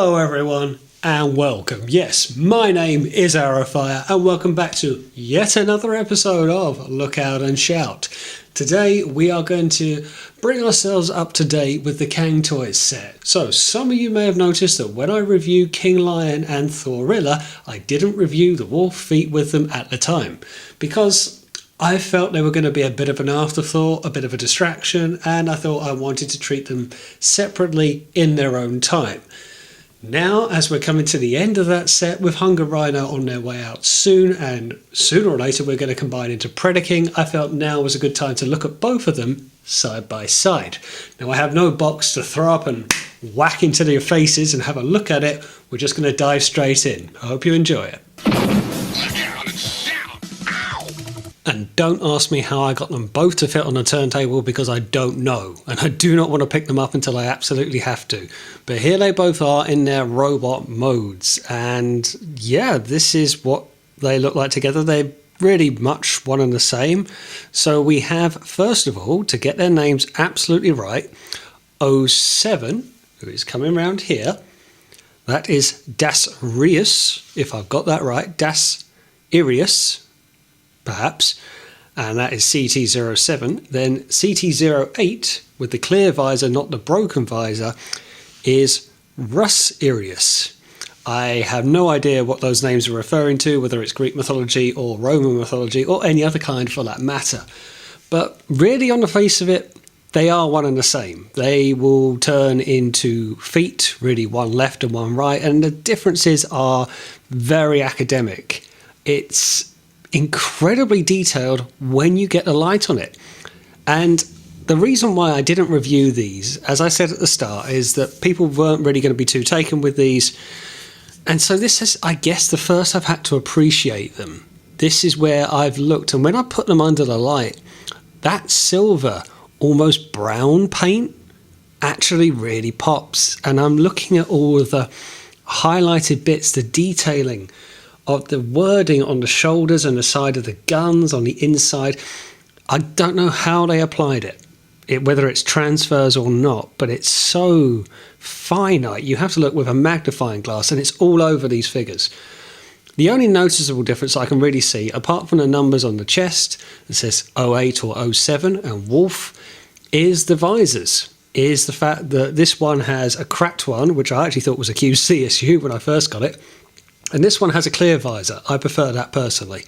Hello everyone and welcome. Yes, my name is Arrowfire and welcome back to yet another episode of Look Out and Shout. Today we are going to bring ourselves up to date with the Cang Toys set. So some of you may have noticed that when I reviewed Kinglion and Thorilla, I didn't review the wolf feet with them at the time because I felt they were going to be a bit of an afterthought, a bit of a distraction, and I thought I wanted to treat them separately in their own time. Now, as we're coming to the end of that set with Hunger Rhino on their way out soon, and sooner or later we're going to combine into Predacons, I felt now was a good time to look at both of them side by side. Now I have no box to throw up and whack into their faces and have a look at it. We're just going to dive straight in. I hope you enjoy it. And don't ask me how I got them both to fit on a turntable because I don't know. And I do not want to pick them up until I absolutely have to. But here they both are in their robot modes. And yeah, this is what they look like together. They're really much one and the same. So we have, first of all, to get their names absolutely right, 07, who is coming around here. That is Dasirius, if I've got that right. Dasirius. Perhaps, and that is CT07. Then CT08 with the clear visor, not the broken visor, is Rusirius. I have no idea what those names are referring to, whether it's Greek mythology or Roman mythology or any other kind for that matter. But really on the face of it, they are one and the same. They will turn into feet, really one left and one right, and the differences are very academic. It's incredibly detailed when you get the light on it. And the reason why I didn't review these, as I said at the start, is that people weren't really going to be too taken with these. And so this is, I guess, the first I've had to appreciate them. This is where I've looked, and when I put them under the light, that silver, almost brown paint actually really pops. And I'm looking at all of the highlighted bits, the detailing of the wording on the shoulders and the side of the guns on the inside. I don't know how they applied it, whether it's transfers or not, but it's so finite. You have to look with a magnifying glass, and it's all over these figures. The only noticeable difference I can really see, apart from the numbers on the chest, it says 08 or 07 and wolf, is the visors. Is the fact that this one has a cracked one, which I actually thought was a QC issue when I first got it. And this one has a clear visor. I prefer that personally.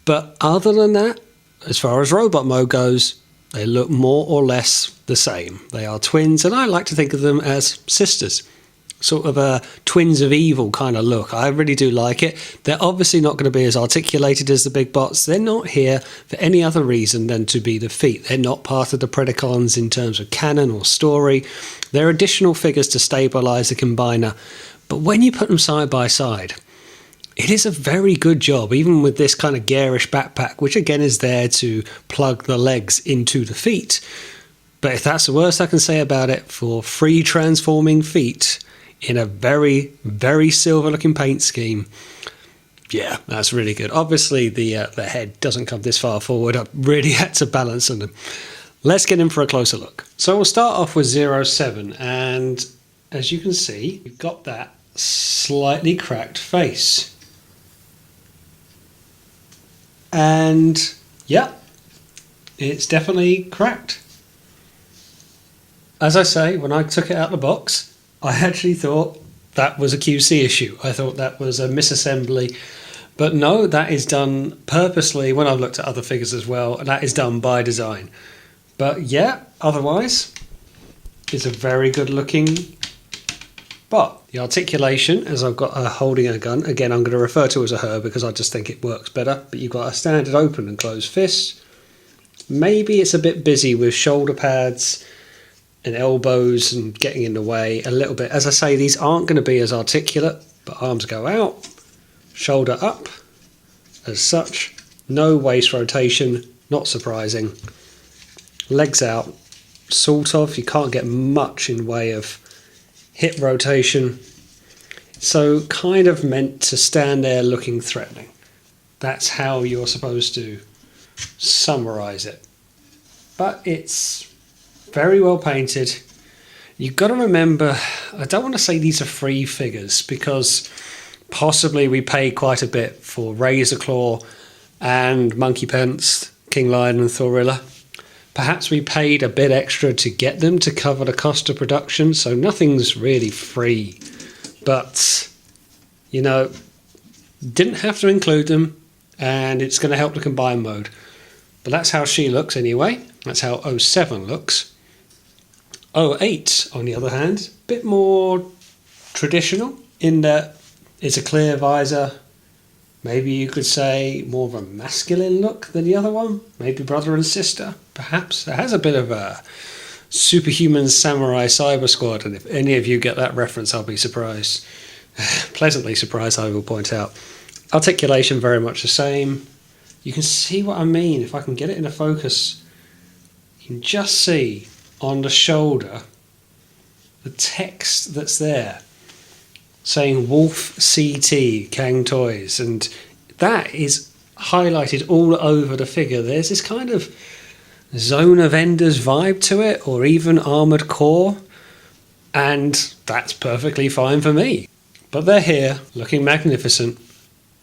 But other than that, as far as robot mode goes, they look more or less the same. They are twins, and I like to think of them as sisters. Sort of a twins of evil kind of look. I really do like it. They're obviously not going to be as articulated as the big bots. They're not here for any other reason than to be the feet. They're not part of the Predacons in terms of canon or story. They're additional figures to stabilise the combiner. But when you put them side by side, it is a very good job, even with this kind of garish backpack, which again is there to plug the legs into the feet. But if that's the worst I can say about it, for free transforming feet in a very, very silver looking paint scheme, yeah, that's really good. Obviously the head doesn't come this far forward. I really had to balance on them. Let's get in for a closer look. So we'll start off with 07, and as you can see, you've got that slightly cracked face. And yeah, it's definitely cracked. As I say, when I took it out of the box, I actually thought that was a QC issue. I thought that was a misassembly. But no, that is done purposely. When I've looked at other figures as well, that is done by design. But yeah, otherwise, it's a very good looking bot. The articulation, as I've got her holding a gun, again I'm going to refer to as a her because I just think it works better, but you've got a standard open and closed fist. Maybe it's a bit busy with shoulder pads and elbows and getting in the way a little bit. As I say, these aren't going to be as articulate, but arms go out, shoulder up, as such, no waist rotation, not surprising, legs out, sort of, you can't get much in way of hip rotation, so kind of meant to stand there looking threatening. That's how you're supposed to summarize it. But it's very well painted. You've got to remember, I don't want to say these are free figures because possibly we paid quite a bit for Razor Claw and Monkey Pence, Kinglion and Thorilla. Perhaps we paid a bit extra to get them to cover the cost of production, so nothing's really free. But, you know, didn't have to include them, and it's going to help the combine mode. But that's how she looks anyway. That's how 07 looks. 08, on the other hand, a bit more traditional in that it's a clear visor. Maybe you could say more of a masculine look than the other one. Maybe brother and sister, perhaps. It has a bit of a superhuman samurai cyber squad, and if any of you get that reference, I'll be surprised. Pleasantly surprised, I will point out. Articulation very much the same. You can see what I mean. If I can get it into focus, you can just see on the shoulder the text that's there saying Wolf CT Cang Toys, and that is highlighted all over the figure. There's this kind of Zone of Enders vibe to it, or even Armored Core, and that's perfectly fine for me. But they're here, looking magnificent,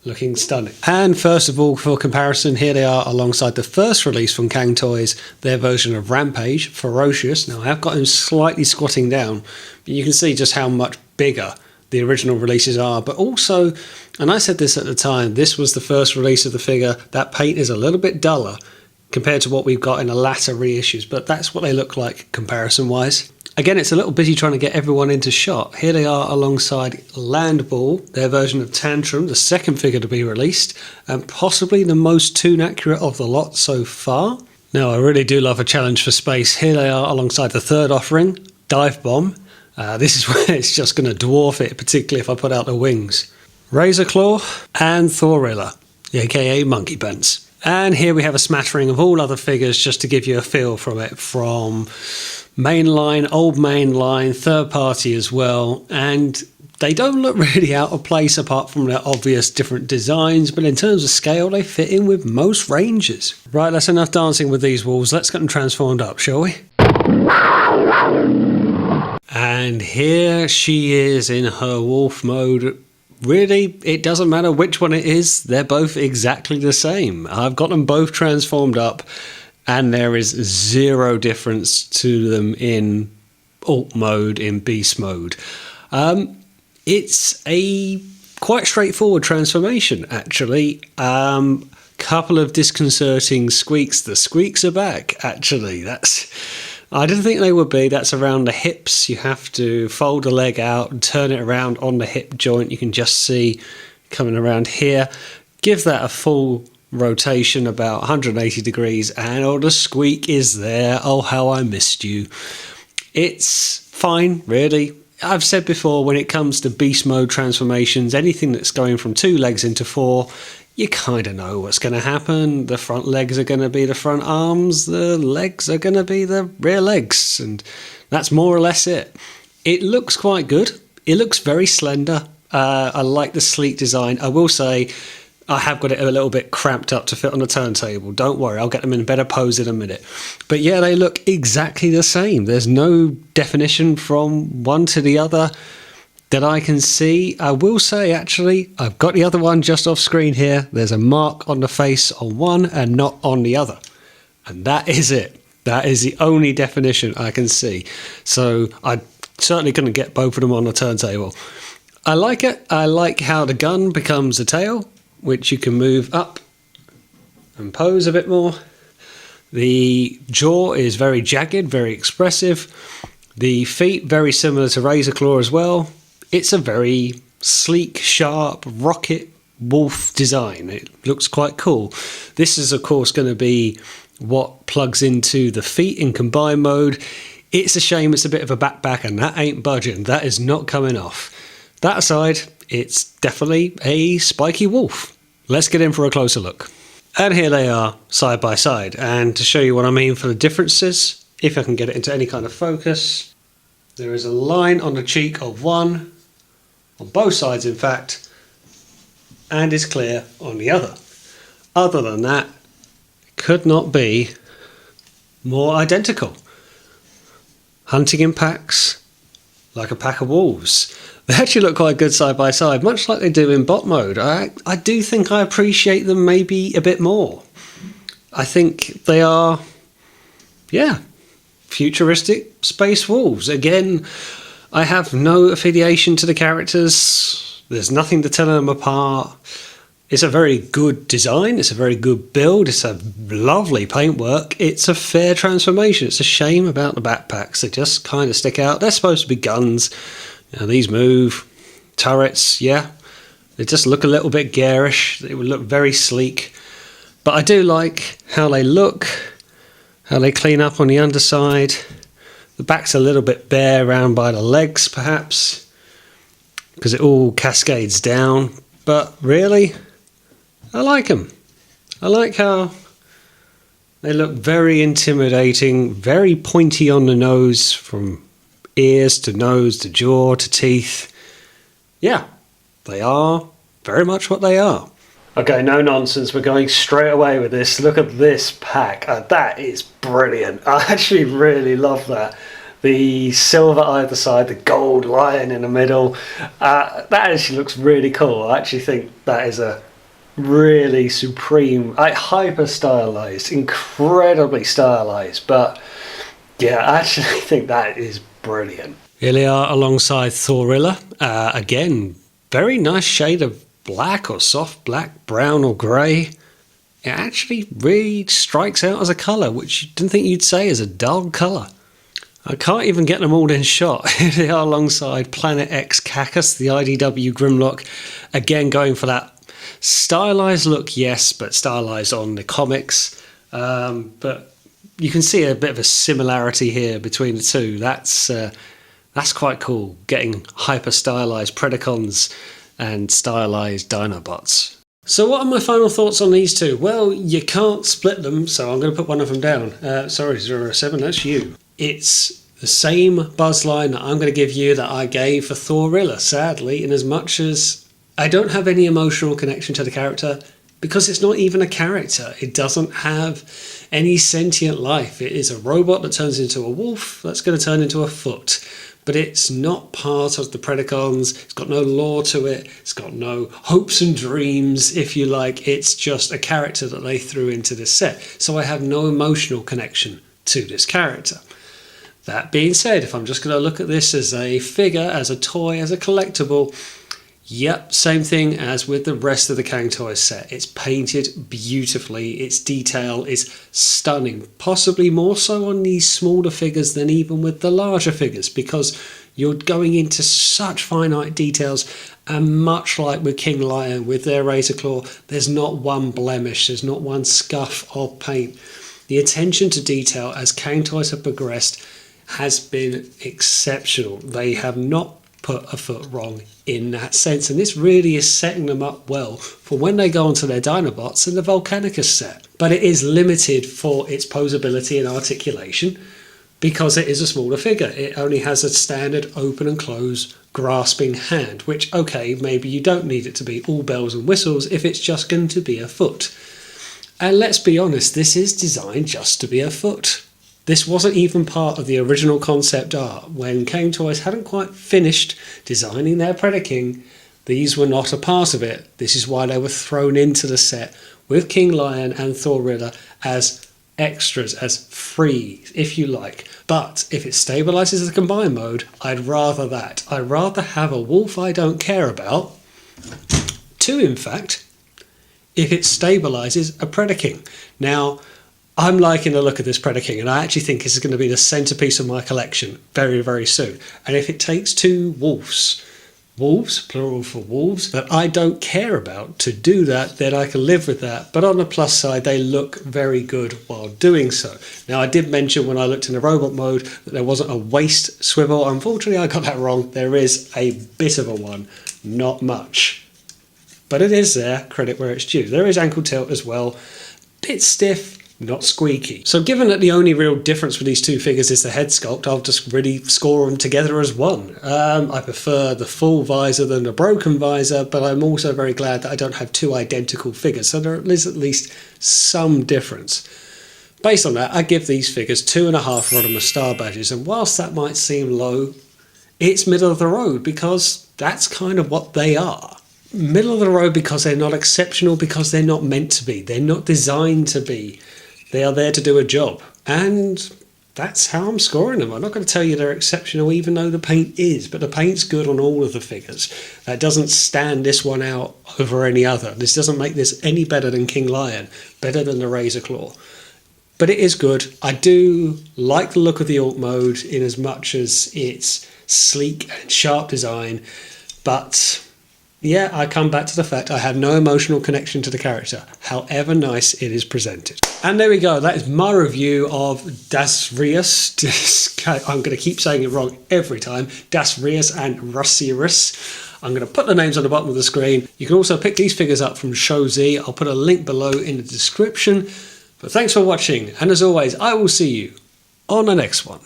looking stunning. And first of all, for comparison, here they are alongside the first release from Cang Toys, their version of Rampage, Ferocious. Now I have got him slightly squatting down, but you can see just how much bigger the original releases are. But also, and I said this at the time, this was the first release of the figure. That paint is a little bit duller compared to what we've got in the latter reissues, but that's what they look like comparison wise. Again, it's a little busy trying to get everyone into shot. Here they are alongside Landball, their version of Tantrum, the second figure to be released, and possibly the most toon accurate of the lot so far. Now, I really do love a challenge for space. Here they are alongside the third offering, Dive Bomb. This is where it's just going to dwarf it, particularly if I put out the wings. Razor Claw and Thorilla, aka Monkey Pence. And here we have a smattering of all other figures just to give you a feel from it, from mainline, old mainline, third party as well. And they don't look really out of place apart from their obvious different designs, but in terms of scale, they fit in with most ranges. Right, that's enough dancing with these wolves. Let's get them transformed up, shall we? And here she is in her wolf mode. Really, it doesn't matter which one it is, they're both exactly the same. I've got them both transformed up, and there is zero difference to them in alt mode, in beast mode. It's a quite straightforward transformation, actually. Couple of disconcerting squeaks. The squeaks are back, actually. I didn't think they would be. That's around the hips. You have to fold the leg out and turn it around on the hip joint. You can just see coming around here. Give that a full rotation, about 180 degrees, and oh, the squeak is there. Oh, how I missed you. It's fine, really. I've said before, when it comes to beast mode transformations, anything that's going from 2 legs into 4, you kind of know what's going to happen. The front legs are going to be the front arms, the legs are going to be the rear legs, and that's more or less it. It looks quite good. It looks very slender. I like the sleek design. I will say I have got it a little bit cramped up to fit on the turntable. Don't worry, I'll get them in a better pose in a minute. But yeah, they look exactly the same. There's no definition from one to the other that I can see. I will say, actually, I've got the other one just off screen here. There's a mark on the face on one and not on the other. And that is it. That is the only definition I can see. So I'm certainly going to get both of them on the turntable. I like it. I like how the gun becomes a tail, which you can move up and pose a bit more. The jaw is very jagged, very expressive. The feet, very similar to Razor Claw as well. It's a very sleek, sharp, rocket wolf design. It looks quite cool. This is, of course, going to be what plugs into the feet in combine mode. It's a shame it's a bit of a backpack, and that ain't budging. That is not coming off. That aside, it's definitely a spiky wolf. Let's get in for a closer look. And here they are, side by side. And to show you what I mean for the differences, if I can get it into any kind of focus, there is a line on the cheek of one, on both sides in fact, and is clear on the other. Other than that, it could not be more identical. Hunting in packs, like a pack of wolves. They actually look quite good side by side, much like they do in bot mode. I do think I appreciate them maybe a bit more. I think they are, yeah, futuristic space wolves. Again, I have no affiliation to the characters. There's nothing to tell them apart. It's a very good design. It's a very good build. It's a lovely paintwork. It's a fair transformation. It's a shame about the backpacks. They just kind of stick out. They're supposed to be guns. You know, these move. Turrets, yeah. They just look a little bit garish. They would look very sleek. But I do like how they look, how they clean up on the underside. The back's a little bit bare around by the legs, perhaps, because it all cascades down. But really, I like them. I like how they look very intimidating, very pointy on the nose, from ears to nose to jaw to teeth. Yeah, they are very much what they are. Okay, no nonsense, we're going straight away with this. Look at this pack. That is brilliant. I actually really love that. The silver either side, the gold lion in the middle. That actually looks really cool. I actually think that is a really supreme, hyper stylized, incredibly stylized. But yeah, I actually think that is brilliant. Here they are alongside Thorilla. Again, very nice shade of black or soft black, brown or grey. It actually really strikes out as a colour, which you didn't think you'd say is a dull colour. I can't even get them all in shot. Here they are alongside Planet X Cacus, the IDW Grimlock. Again, going for that stylized look, yes, but stylized on the comics. But you can see a bit of a similarity here between the two. That's quite cool, getting hyper stylized Predacons and stylized Dinobots. So what are my final thoughts on these two? Well, you can't split them, so I'm going to put one of them down. Sorry, 07, that's you. It's the same buzz line that I'm going to give you that I gave for Thorilla, sadly, in as much as I don't have any emotional connection to the character, because it's not even a character. It doesn't have any sentient life. It is a robot that turns into a wolf that's going to turn into a foot. But it's not part of the Predacons. It's got no lore to it. It's got no hopes and dreams, if you like. It's just a character that they threw into this set. So I have no emotional connection to this character. That being said, if I'm just going to look at this as a figure, as a toy, as a collectible, yep, same thing as with the rest of the Cang Toys set. It's painted beautifully. Its detail is stunning, possibly more so on these smaller figures than even with the larger figures, because you're going into such finite details. And much like with King Lion, with their razor claw, there's not one blemish, there's not one scuff of paint. The attention to detail as Cang Toys have progressed has been exceptional. They have not put a foot wrong in that sense, and this really is setting them up well for when they go onto their Dinobots and the Volcanicus set. But it is limited for its posability and articulation because it is a smaller figure. It only has a standard open and close grasping hand, which, okay, maybe you don't need it to be all bells and whistles if it's just going to be a foot. And let's be honest, this is designed just to be a foot. This wasn't even part of the original concept art. When Cang Toys hadn't quite finished designing their Predaking, these were not a part of it. This is why they were thrown into the set with King Lion and Thorilla as extras, as free, if you like. But if it stabilizes the combined mode, I'd rather that. I'd rather have a wolf I don't care about, two in fact, if it stabilizes a Predaking. Now, I'm liking the look of this Predaking, and I actually think this is going to be the centerpiece of my collection very, very soon. And if it takes two wolves, plural for wolves, that I don't care about to do that, then I can live with that. But on the plus side, they look very good while doing so. Now, I did mention when I looked in the robot mode that there wasn't a waist swivel. Unfortunately, I got that wrong. There is a bit of a one, not much. But it is there, credit where it's due. There is ankle tilt as well, bit stiff, not squeaky. So given that the only real difference with these two figures is the head sculpt, I'll just really score them together as one. I prefer the full visor than the broken visor, but I'm also very glad that I don't have two identical figures, so there is at least some difference. Based on that, I give these figures 2.5 Rodimus star badges, and whilst that might seem low, It's middle of the road because that's kind of what they are. Middle of the road because they're not exceptional, because they're not meant to be. They're not designed to be. They are there to do a job. And that's how I'm scoring them. I'm not going to tell you they're exceptional even though the paint is, but the paint's good on all of the figures. That doesn't stand this one out over any other. This doesn't make this any better than Kinglion, better than the Razor Claw. But it is good. I do like the look of the alt mode in as much as it's sleek and sharp design, but yeah, I come back to the fact I have no emotional connection to the character, however nice it is presented. And there we go, that is my review of Dasirius. I'm going to keep saying it wrong every time. Dasirius and Rusirius. I'm going to put the names on the bottom of the screen. You can also pick these figures up from CHIYOU-07. I'll put a link below in the description. But thanks for watching, and as always, I will see you on the next one.